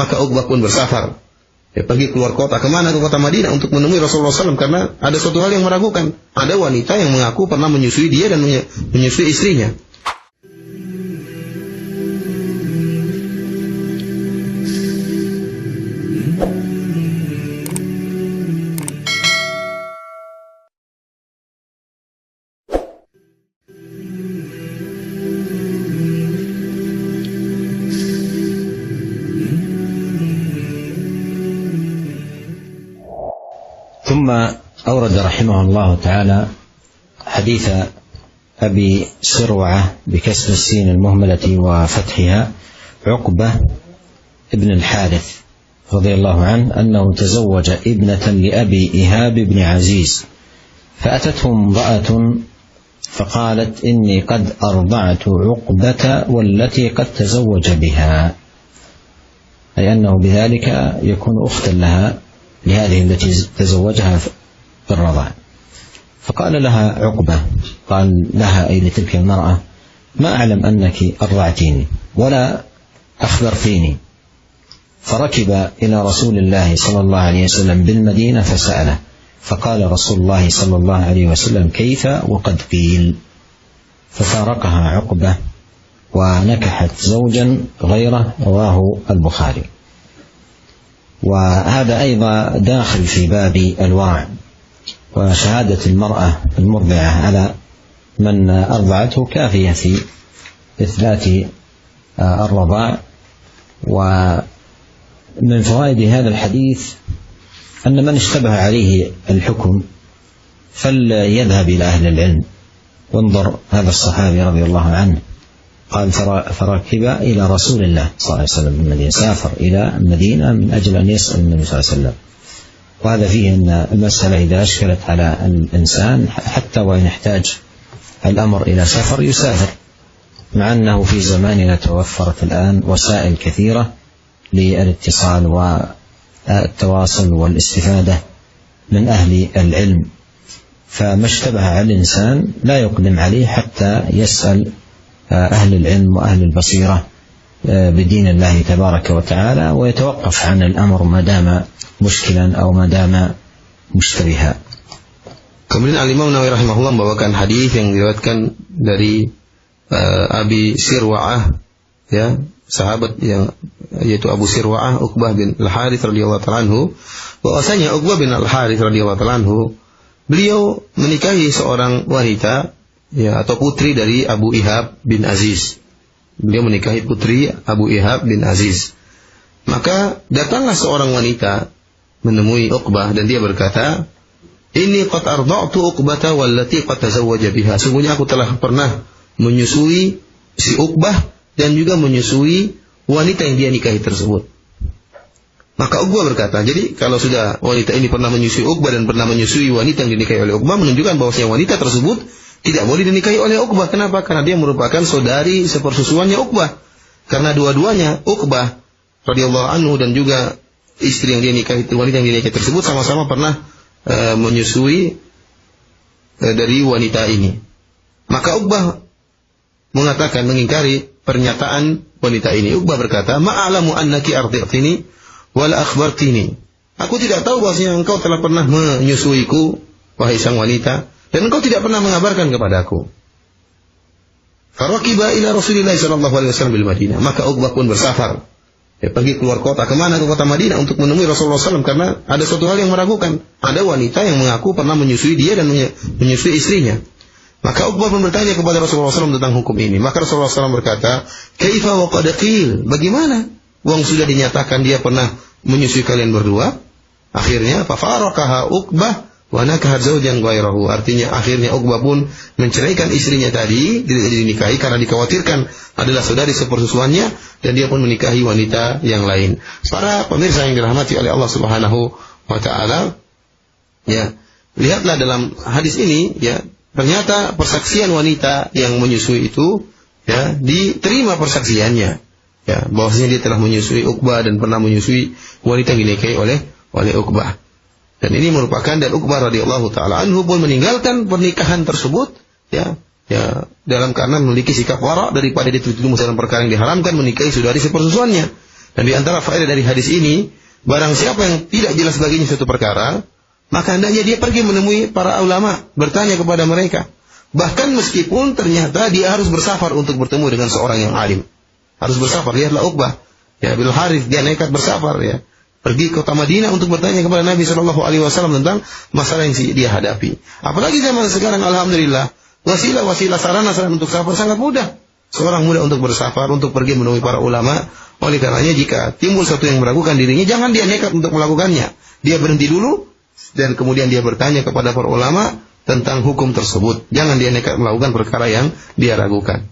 Maka Uqbah pun bersafar. Dia pergi keluar kota, kemana? Ke kota Madinah untuk menemui Rasulullah SAW, karena ada suatu hal yang meragukan. Ada wanita yang mengaku pernah menyusui dia dan menyusui istrinya. ثم أورد رحمه الله تعالى حديث أبي سروعة بكسر السين المهملة وفتحها عقبة ابن الحارث رضي الله عنه أنه تزوج ابنة لأبي إيهاب بن عزيز، فأتته امرأة فقالت إني قد أرضعت عقبة والتي قد تزوج بها، أي أنه بذلك يكون أختا لها لهذه التي تزوجها في الرضاع. فقال لها عقبة، قال لها أي لتلك المرأة: ما أعلم أنك أرضعتيني ولا أخبرتيني. فركب إلى رسول الله صلى الله عليه وسلم بالمدينة فسأله، فقال رسول الله صلى الله عليه وسلم: كيف وقد قيل. ففارقها عقبة ونكحت زوجا غيره، رواه البخاري. وهذا أيضا داخل في باب الورع، وشهادة المرأة المرضعة على من أرضعته كافية في إثبات الرضاع. ومن فوائد هذا الحديث أن من اشتبه عليه الحكم فليذهب إلى أهل العلم. وانظر هذا الصحابي رضي الله عنه قال: فركب إلى رسول الله صلى الله عليه وسلم من المدينة، سافر إلى المدينة من أجل أن يسأل النبي صلى الله عليه وسلم. وهذا فيه أن المسألة إذا أشكلت على الإنسان حتى وإن احتاج الأمر إلى سفر يسافر، مع أنه في زماننا توفرت الآن وسائل كثيرة للاتصال والتواصل والاستفادة من أهل العلم. فما اشتبه على الإنسان لا يقدم عليه حتى يسأل أهل العلم وأهل البصيرة بدين الله تبارك وتعالى، ويتوقف عن الأمر ما دام مشكلا أو ما دام مشتبها. Kemudian Al-Imam Nawawi rahimahullah membawakan hadis yang diriwayatkan dari Abi Sirwa'ah, ya, sahabat yang yaitu Abu Sirwa'ah Uqbah bin Al-Harits radhiyallahu ta'ala anhu, bahwasanya Uqbah bin Al-Harits radhiyallahu ta'ala anhu beliau menikahi seorang wanita, ya, atau putri dari Abu Ihab bin Aziz. Beliau menikahi putri Abu Ihab bin Aziz. Maka datanglah seorang wanita menemui Uqbah dan dia berkata, "Inni qad arda'tu Uqbata wallati qad tazawwaja biha." Sungguhnya aku telah pernah menyusui si Uqbah dan juga menyusui wanita yang dia nikahi tersebut. Maka Uqbah berkata, jadi kalau sudah wanita ini pernah menyusui Uqbah dan pernah menyusui wanita yang dinikahi oleh Uqbah, menunjukkan bahwasanya wanita tersebut tidak boleh dinikahi oleh Uqbah. Kenapa? Karena dia merupakan saudari sepersusuannya Uqbah. Karena dua-duanya, Uqbah radhiyallahu anhu dan juga istri yang dia nikahi, wanita yang dia nikahi tersebut sama-sama pernah menyusui dari wanita ini. Maka Uqbah mengatakan, mengingkari pernyataan wanita ini. Uqbah berkata, "Ma'alamu annaki ardi'tini wal akhbartini." Aku tidak tahu bahwasanya engkau telah pernah menyusuiku, wahai sang wanita, dan engkau tidak pernah mengabarkan kepadaku. Farakiba ila Rasulillah sallallahu alaihi wasallam bil Madinah. Maka Uqbah pun bersafar. Dia pergi keluar kota, kemana? Ke kota Madinah untuk menemui Rasulullah SAW, karena ada suatu hal yang meragukan. Ada wanita yang mengaku pernah menyusui dia dan menyusui istrinya. Maka Uqbah pun bertanya kepada Rasulullah SAW tentang hukum ini. Maka Rasulullah SAW berkata, "Kaifa wa qad qil?" Bagaimana? Wong sudah dinyatakan dia pernah menyusui kalian berdua. Akhirnya fafaraqaha Uqbah wa nakahat zawjan ghairahu. Artinya akhirnya Uqbah pun menceraikan istrinya tadi, tidak dinikahi karena dikhawatirkan adalah saudari sepersusuannya, dan dia pun menikahi wanita yang lain. Para pemirsa yang dirahmati oleh Allah Subhanahu wa taala, ya, lihatlah dalam hadis ini, ya, ternyata persaksian wanita yang menyusui itu, ya, diterima persaksiannya, ya, bahwasanya dia telah menyusui Uqbah dan pernah menyusui wanita yang dinikahi oleh Uqbah. Dan ini merupakan, dan Uqbah radhiyallahu taala anhu pun meninggalkan pernikahan tersebut, ya, dalam karena memiliki sikap wara daripada dituduh dalam perkara yang diharamkan, menikahi saudari sepersusuannya. Dan di antara faedah dari hadis ini, barang siapa yang tidak jelas baginya suatu perkara, maka hendaknya dia pergi menemui para ulama, bertanya kepada mereka. Bahkan meskipun ternyata dia harus bersafar untuk bertemu dengan seorang yang alim. Harus bersafar. Lihatlah Uqbah ya bin Harith, dia nekat bersafar ya. Pergi ke kota Madinah untuk bertanya kepada Nabi SAW tentang masalah yang dia hadapi. Apalagi zaman sekarang, alhamdulillah, wasilah sarana untuk safar sangat mudah. Seorang mudah untuk bersafar, untuk pergi menemui para ulama. Oleh karenanya jika timbul sesuatu yang meragukan dirinya, jangan dia nekat untuk melakukannya. Dia berhenti dulu, dan kemudian dia bertanya kepada para ulama tentang hukum tersebut. Jangan dia nekat melakukan perkara yang dia ragukan.